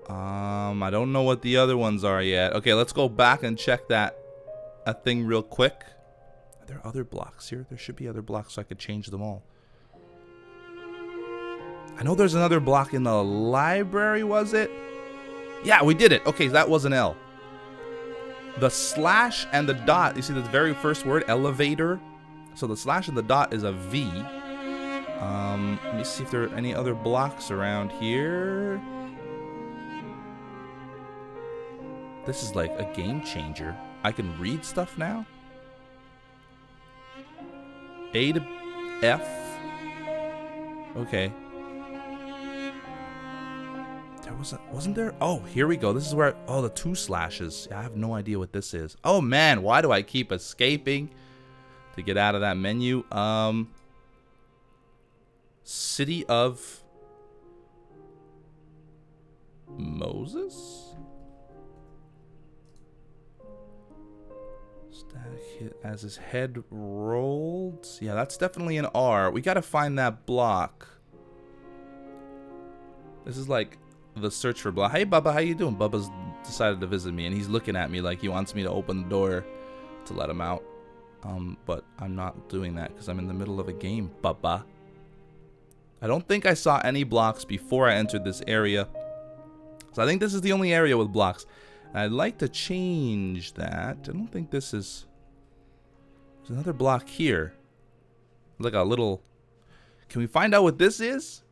I don't know what the other ones are yet. Okay, let's go back and check that thing real quick. Are there other blocks here? There should be other blocks so I could change them all. I know there's another block in the library, was it? Yeah, we did it. Okay, that was an L. The slash and the dot, you see the very first word, elevator? So the slash and the dot is a V. Let me see if there are any other blocks around here. This is like a game changer. I can read stuff now. A to F. Okay. There wasn't there? Oh, here we go. This is where, oh, the 2 slashes. I have no idea what this is. Oh man, why do I keep escaping to get out of that menu? City of Moses? Static hit as his head rolled. Yeah, that's definitely an R. We gotta find that block. This is like the search for block. Hey Bubba, how you doing? Bubba's decided to visit me and he's looking at me like he wants me to open the door to let him out. But I'm not doing that because I'm in the middle of a game, Bubba. I don't think I saw any blocks before I entered this area. So I think this is the only area with blocks. And I'd like to change that. I don't think this is... There's another block here. Like a little... Can we find out what this is?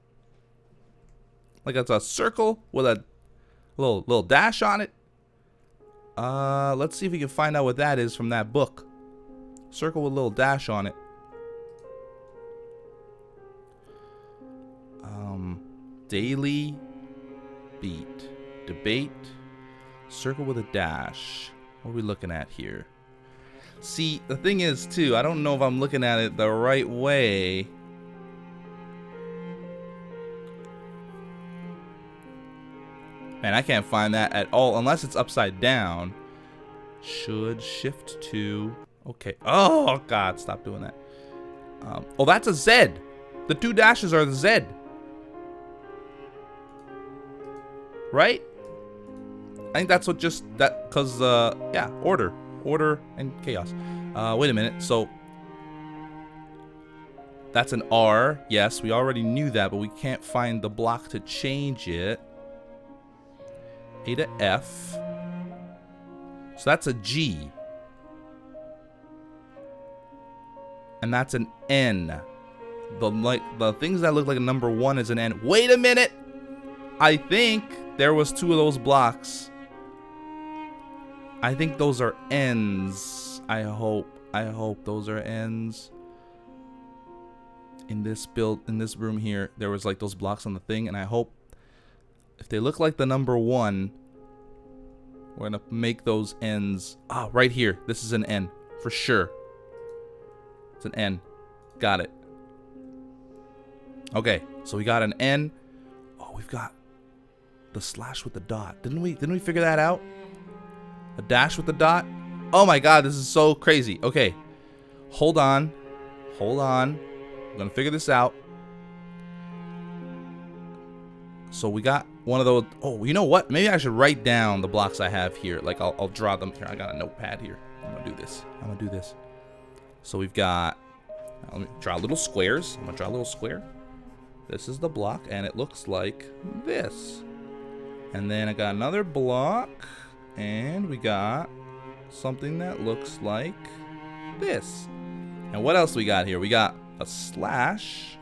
Like it's a circle with a little dash on it. Let's see if we can find out what that is from that book. Circle with a little dash on it. Daily beat. Debate. Circle with a dash. What are we looking at here? See, the thing is, too, I don't know if I'm looking at it the right way. Man, I can't find that at all unless it's upside down. Should shift to... Okay. Oh, God, stop doing that. Oh, that's a Z. The 2 dashes are the Z. Right? I think that's what just... that because, yeah, order. Order and chaos. Wait a minute. So, that's an R. Yes, we already knew that, but we can't find the block to change it. A to F. So that's a G. And that's an N. The things that look like a number 1 is an N. Wait a minute! I think there was 2 of those blocks. I think those are N's. I hope those are N's. In this room here, there was like those blocks on the thing, and I hope if they look like the number 1, we're gonna make those N's. Ah, right here. This is an N for sure. It's an N. Got it. Okay, so we got an N. Oh, we've got the slash with the dot. Didn't we figure that out? A dash with the dot. Oh my God, this is so crazy. Okay, hold on. I'm gonna figure this out. So we got one of those. Oh, you know what? Maybe I should write down the blocks I have here. Like I'll draw them here. I got a notepad here. I'm gonna do this. So we've got. Let me draw little squares. I'm gonna draw a little square. This is the block, and it looks like this. And then I got another block, and we got something that looks like this. And what else we got here? We got a slash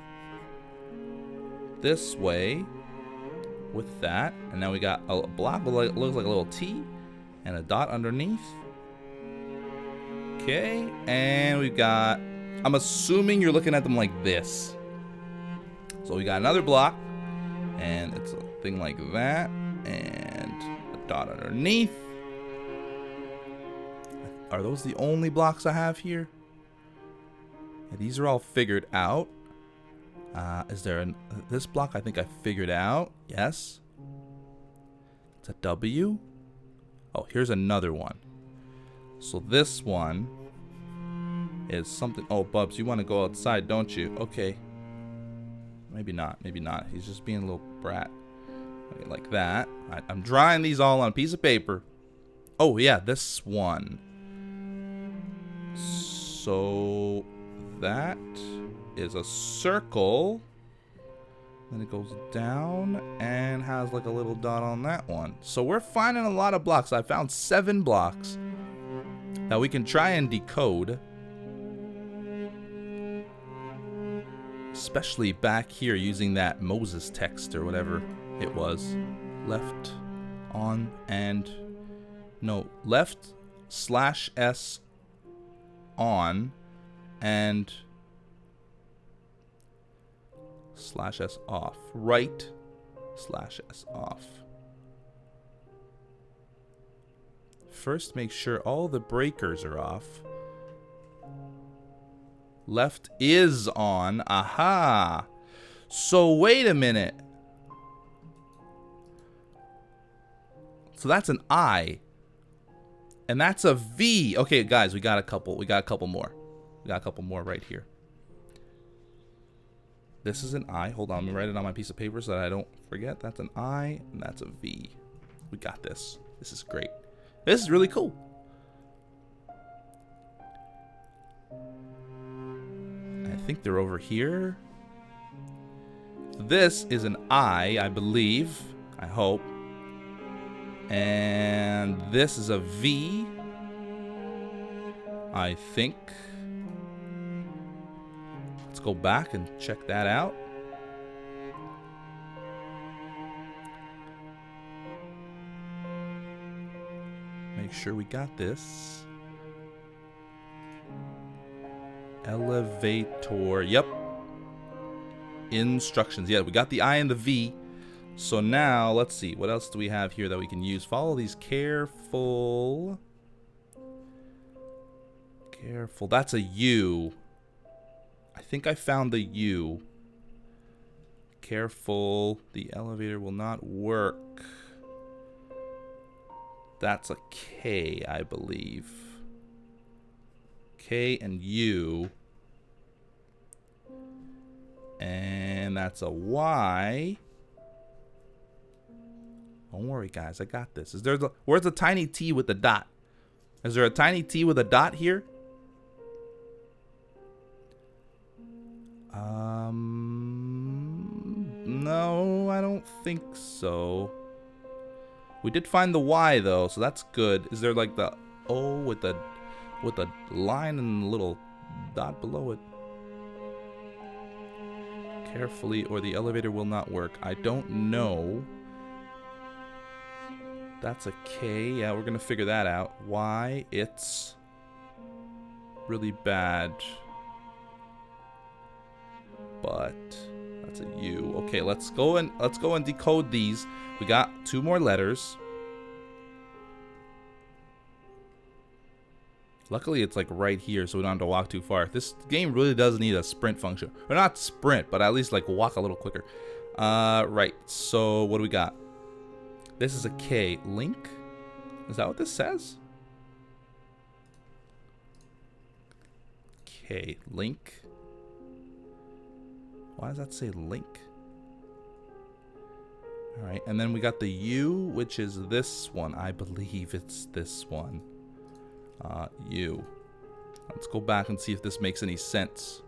this way with that, and now we got a block that looks like a little T and a dot underneath. Okay, and we've got, I'm assuming you're looking at them like this. So we got another block, and it's a thing like that, and a dot underneath. Are those the only blocks I have here? Yeah, these are all figured out. Is there this block I think I figured out? Yes. It's a W. Oh, here's another one. So this one is something. Oh, Bubs, you want to go outside, don't you? Okay. Maybe not. He's just being a little brat. Like that. I'm drawing these all on a piece of paper. Oh, yeah, this one. So that is a circle. Then it goes down and has like a little dot on that one. So we're finding a lot of blocks. I found 7 blocks that we can try and decode. Especially back here using that Moses text or whatever it was. Left on and no, left /s on and /s off. Right /s off. First, make sure all the breakers are off. Left is on. Aha. So wait a minute. So that's an I. And that's a V. Okay, guys, we got a couple more. We got a couple more right here. This is an I. Hold on, let me write it on my piece of paper so that I don't forget. That's an I, and that's a V. We got this. This is great. This is really cool. I think they're over here. This is an I believe. I hope. And this is a V, I think. Let's go back and check that out. Make sure we got this. Elevator. Yep. Instructions. Yeah, we got the I and the V. So now, let's see. What else do we have here that we can use? Follow these careful. Careful. That's a U. I think I found the U. Careful. The elevator will not work. That's a K, I believe. K and U. And that's a Y. Don't worry, guys. I got this. Where's the tiny T with the dot? Is there a tiny T with a dot here? No, I don't think so. We did find the Y though, so that's good. Is there like the O with the line and a little dot below it? Carefully, or the elevator will not work. I don't know. That's a K. Yeah, we're gonna figure that out. Why it's really bad. But that's a U. Okay, let's go and decode these. We got 2 more letters. Luckily, it's like right here, so we don't have to walk too far. This game really does need a sprint function. Or not sprint, but at least like walk a little quicker. Right. So what do we got? This is a K. Link? Is that what this says? K. Link. Why does that say link? Alright, and then we got the U, which is this one. I believe it's this one. U. Let's go back and see if this makes any sense.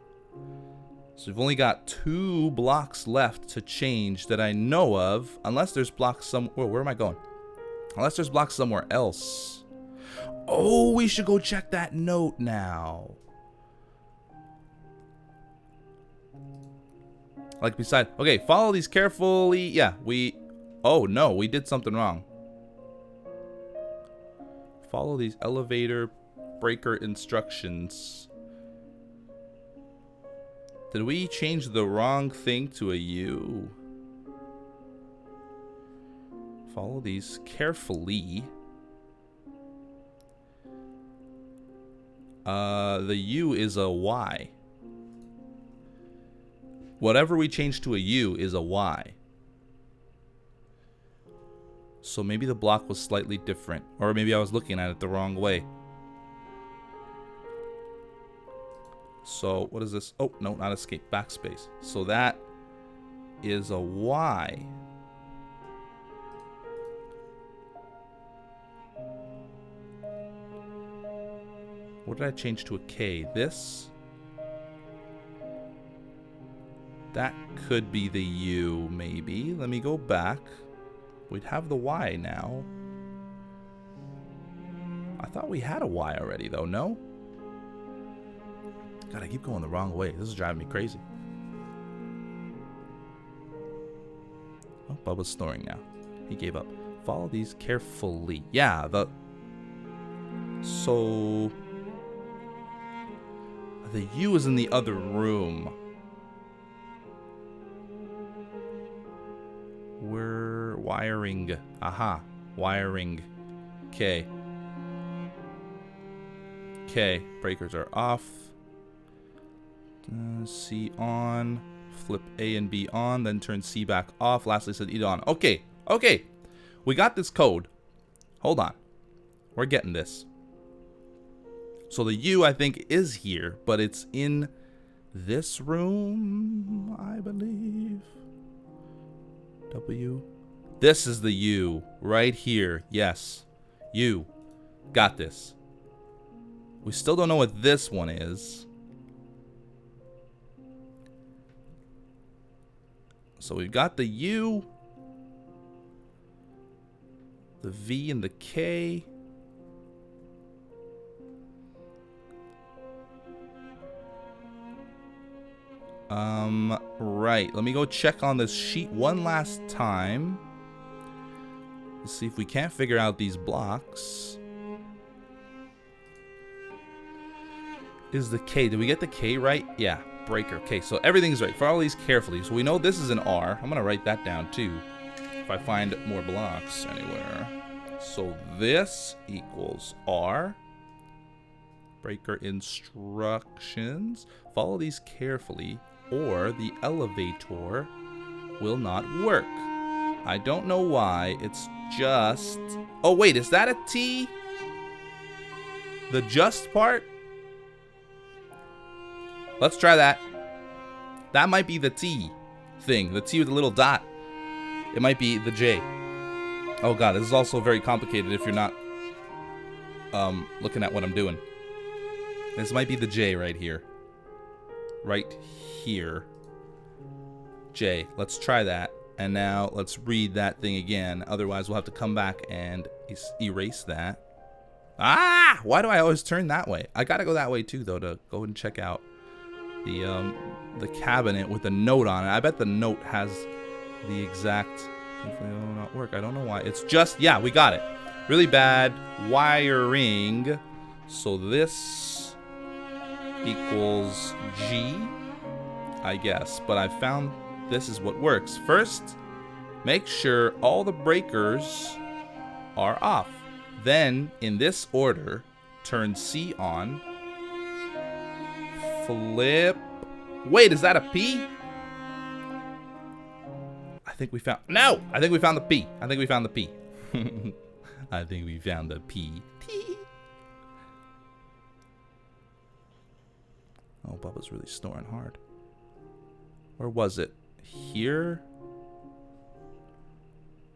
So we've only got 2 blocks left to change that I know of. Unless there's blocks somewhere. Where am I going? Unless there's blocks somewhere else. Oh, we should go check that note now. Like beside. Okay, follow these carefully. Yeah, oh no, we did something wrong. Follow these elevator breaker instructions. Did we change the wrong thing to a U? Follow these carefully. The U is a Y. Whatever we change to a U is a Y. So maybe the block was slightly different. Or maybe I was looking at it the wrong way. So what is this? Oh, no, not escape. Backspace. So that is a Y. What did I change to a K? This? That could be the U, maybe. Let me go back. We'd have the Y now. I thought we had a Y already, though, no? God, I keep going the wrong way. This is driving me crazy. Oh, Bubba's snoring now. He gave up. Follow these carefully. Yeah, So... the U is in the other room. We're wiring. Aha. Wiring. Okay. Okay. Breakers are off. C on. Flip A and B on. Then turn C back off. Lastly said E on. Okay. Okay. We got this code. Hold on. We're getting this. So the U, I think, is here, but it's in this room, I believe. W. This is the U right here. Yes. U. Got this. We still don't know what this one is. So we've got the U, the V, and the K. Right. Let me go check on this sheet one last time. Let's see if we can't figure out these blocks. Is the K? Did we get the K right? Yeah. Breaker. Okay, so everything's right. Follow these carefully. So we know this is an R. I'm going to write that down too, if I find more blocks anywhere. So this equals R. Breaker instructions. Follow these carefully, or the elevator will not work. I don't know why. It's just... oh, wait. Is that a T? The just part? Let's try that. That might be the T thing. The T with the little dot. It might be the J. Oh god, this is also very complicated if you're not looking at what I'm doing. This might be the J right here. Right here. J. Let's try that. And now let's read that thing again. Otherwise we'll have to come back and erase that. Ah! Why do I always turn that way? I gotta go that way too, though, to go and check out the cabinet with the note on it. I bet the note has the exact... it will not work. I don't know why. It's just... yeah, we got it. Really bad wiring. So this equals G, I guess. But I found this is what works. First, make sure all the breakers are off. Then, in this order, turn C on. Flip. Wait, is that a P? I think we found... no! I think we found the P. I think we found the P. I think we found the P. T. Oh, Bubba's really snoring hard. Where was it? Here?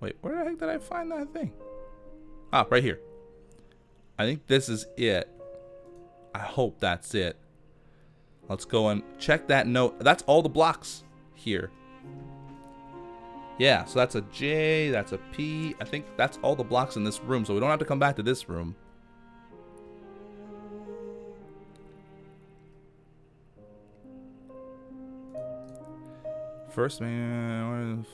Wait, where the heck did I find that thing? Ah, right here. I think this is it. I hope that's it. Let's go and check that note. That's all the blocks here. Yeah, so that's a J, that's a P. I think that's all the blocks in this room, so we don't have to come back to this room. First, man,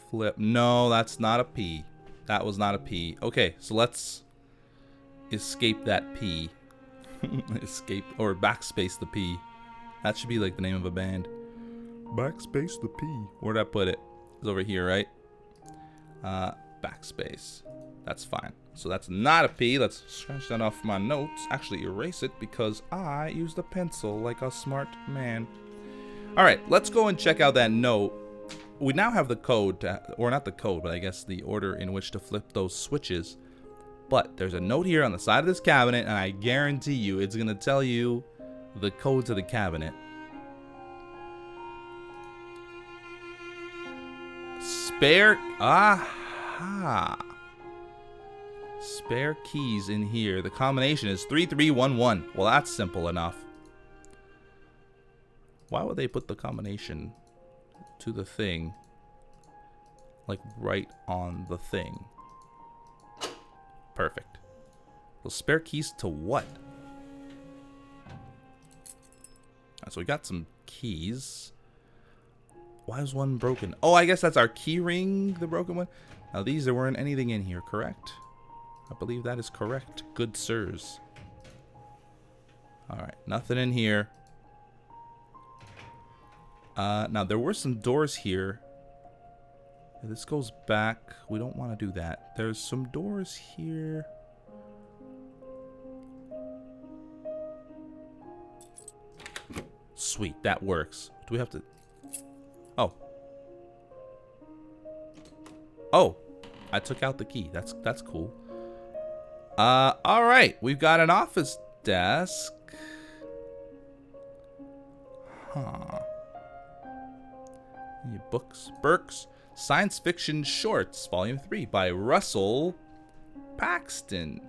flip. No, that's not a P. That was not a P. Okay, so let's escape that P. Escape, or backspace the P. That should be like the name of a band. Backspace the P. Where'd I put it? It's over here, right? Backspace. That's fine. So that's not a P. Let's scratch that off my notes. Actually, erase it because I used a pencil like a smart man. All right, let's go and check out that note. We now have the code, or not the code, but I guess the order in which to flip those switches. But there's a note here on the side of this cabinet, and I guarantee you it's going to tell you the code to the cabinet. Spare... aha! Spare keys in here. The combination is 3311. Well, that's simple enough. Why would they put the combination to the thing, like right on the thing? Perfect. Well, spare keys to what? So we got some keys. Why is one broken? Oh, I guess that's our key ring, the broken one. Now these, there weren't anything in here, correct? I believe that is correct. Good sirs. Alright, nothing in here. Now there were some doors here. This goes back. We don't want to do that. There's some doors here. Sweet, that works. Do we have to... Oh. Oh, I took out the key. That's cool. All right. We've got an office desk. Huh. Any books? Burke's Science Fiction Shorts, Volume 3 by Russell Paxton.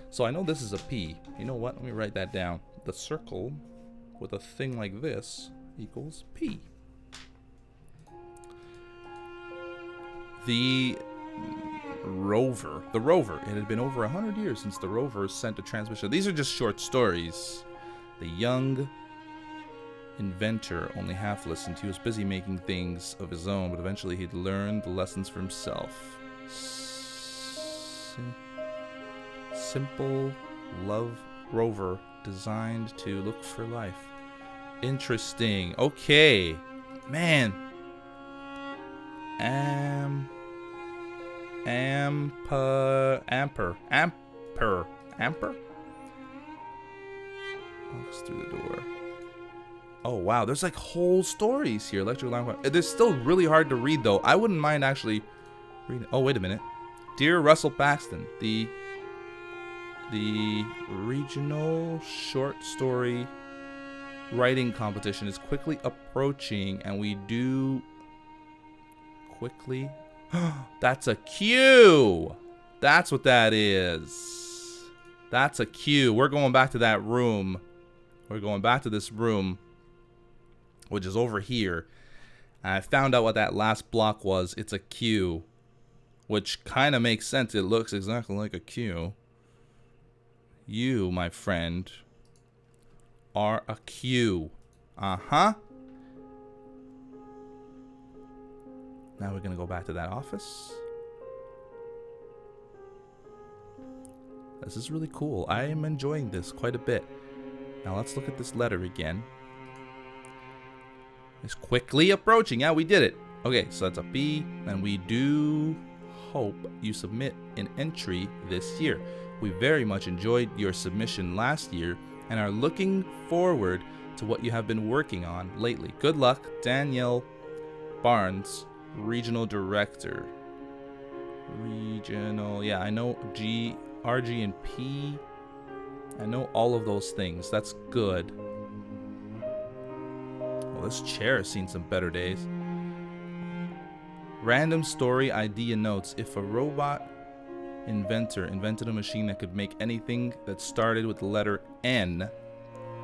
So I know this is a P. You know what? Let me write that down. The circle with a thing like this equals P. The rover. It had been over 100 years since the rover sent a transmission. These are just short stories. The young inventor only half listened. He was busy making things of his own, but eventually he'd learned the lessons for himself. Simple love rover designed to look for life. Interesting. Okay. Man. Amper. Walks through the door. Oh wow, there's like whole stories here. Electric alarm. They're still really hard to read though. I wouldn't mind actually reading. Oh wait a minute. Dear Russell Paxton, the regional short story writing competition is quickly approaching, and we do quickly. That's a cue. That's what that is. That's a cue. We're going back to that room. We're going back to this room, which is over here. And I found out what that last block was. It's a cue, which kind of makes sense. It looks exactly like a cue. You, my friend, are a cue. Uh-huh. Now we're going to go back to that office. This is really cool. I am enjoying this quite a bit. Now let's look at this letter again. It's quickly approaching. Yeah, we did it. Okay, so that's a B. And we do hope you submit an entry this year. We very much enjoyed your submission last year and are looking forward to what you have been working on lately. Good luck, Danielle Barnes, Regional Director. Regional, yeah, I know G, RG, and P. I know all of those things. That's good. Well, this chair has seen some better days. Random story idea notes. If a robot inventor invented a machine that could make anything that started with the letter N,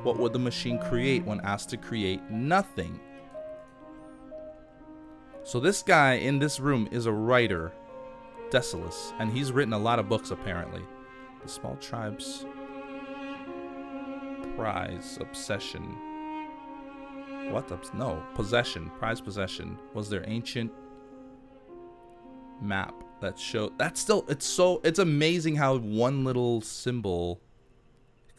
what would the machine create when asked to create nothing? So this guy in this room is a writer, Decilis, and he's written a lot of books apparently. The Small Tribes Prize Obsession. What? No, Possession. Prize Possession was their ancient map that showed. That's still, it's amazing how one little symbol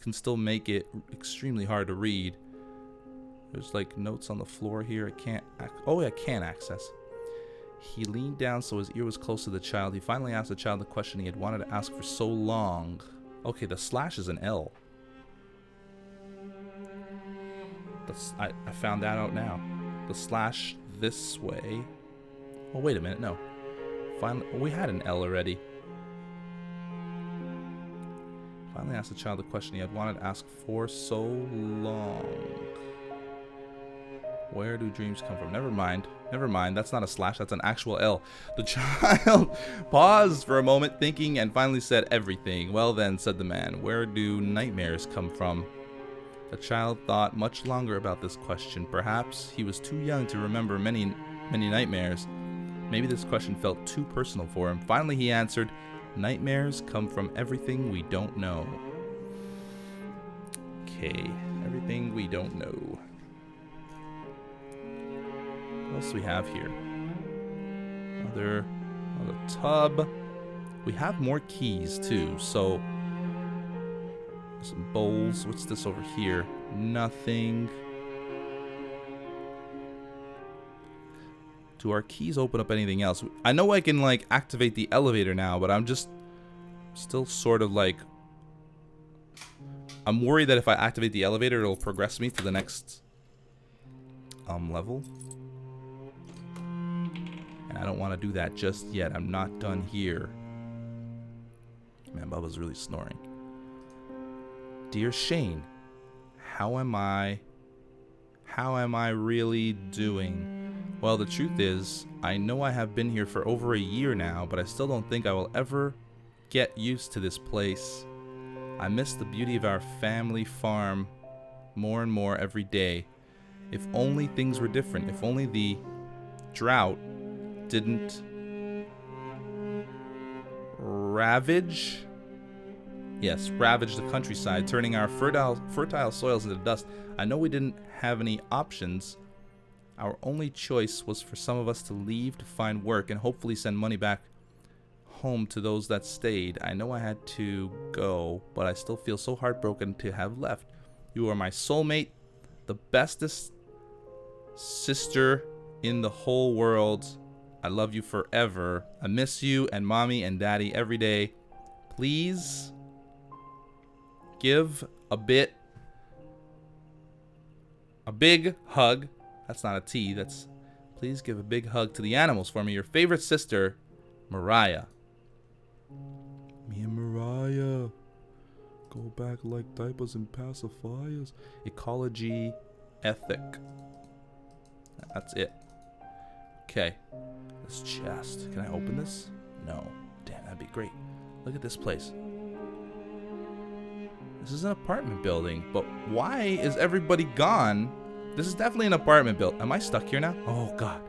can still make it extremely hard to read. There's like notes on the floor here. I can access. He leaned down so his ear was close to the child. He finally asked the child the question he had wanted to ask for so long. Okay, the slash is an L. I found that out now. The slash this way. Oh, wait a minute. No. Finally, we had an L already. Finally asked the child the question he had wanted to ask for so long. Where do dreams come from? Never mind. Never mind. That's not a slash. That's an actual L. The child paused for a moment, thinking, and finally said, everything. Well then, said the man, where do nightmares come from? The child thought much longer about this question. Perhaps he was too young to remember many nightmares. Maybe this question felt too personal for him. Finally, he answered, nightmares come from everything we don't know. Okay, everything we don't know. What else do we have here? Another tub. We have more keys too, so some bowls. What's this over here? Nothing. Do our keys open up anything else? I know I can like activate the elevator now, but I'm just still sort of like, I'm worried that if I activate the elevator, it'll progress me to the next level. And I don't want to do that just yet. I'm not done here. Man, Bubba's really snoring. Dear Shane, how am I really doing? Well, the truth is, I know I have been here for over a year now, but I still don't think I will ever get used to this place. I miss the beauty of our family farm more and more every day. If only things were different. If only the drought didn't ravage the countryside, turning our fertile soils into dust. I know we didn't have any options. Our only choice was for some of us to leave to find work and hopefully send money back home to those that stayed. I know I had to go, but I still feel so heartbroken to have left. You are my soulmate, the bestest sister in the whole world. I love you forever. I miss you and mommy and daddy every day. Please give a big hug. That's not a T. That's, please give a big hug to the animals for me. Your favorite sister, Mariah. Me and Mariah go back like diapers and pacifiers. Ecology, ethic. That's it. Okay. This chest. Can I open this? No. Damn, that'd be great. Look at this place. This is an apartment building, but why is everybody gone? This is definitely an apartment building. Am I stuck here now? Oh, God.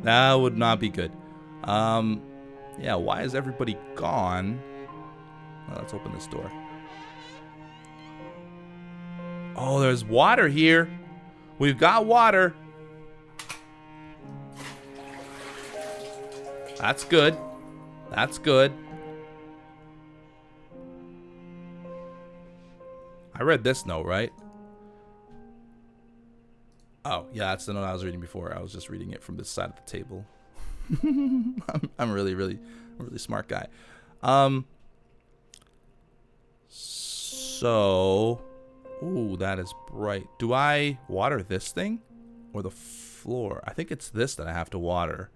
That would not be good. Yeah, why is everybody gone? Well, let's open this door. Oh, there's water here. We've got water. That's good. That's good. I read this note, right? Oh, yeah, that's the note I was reading before. I was just reading it from this side of the table. I'm really smart guy. So, ooh, that is bright. Do I water this thing or the floor? I think it's this that I have to water.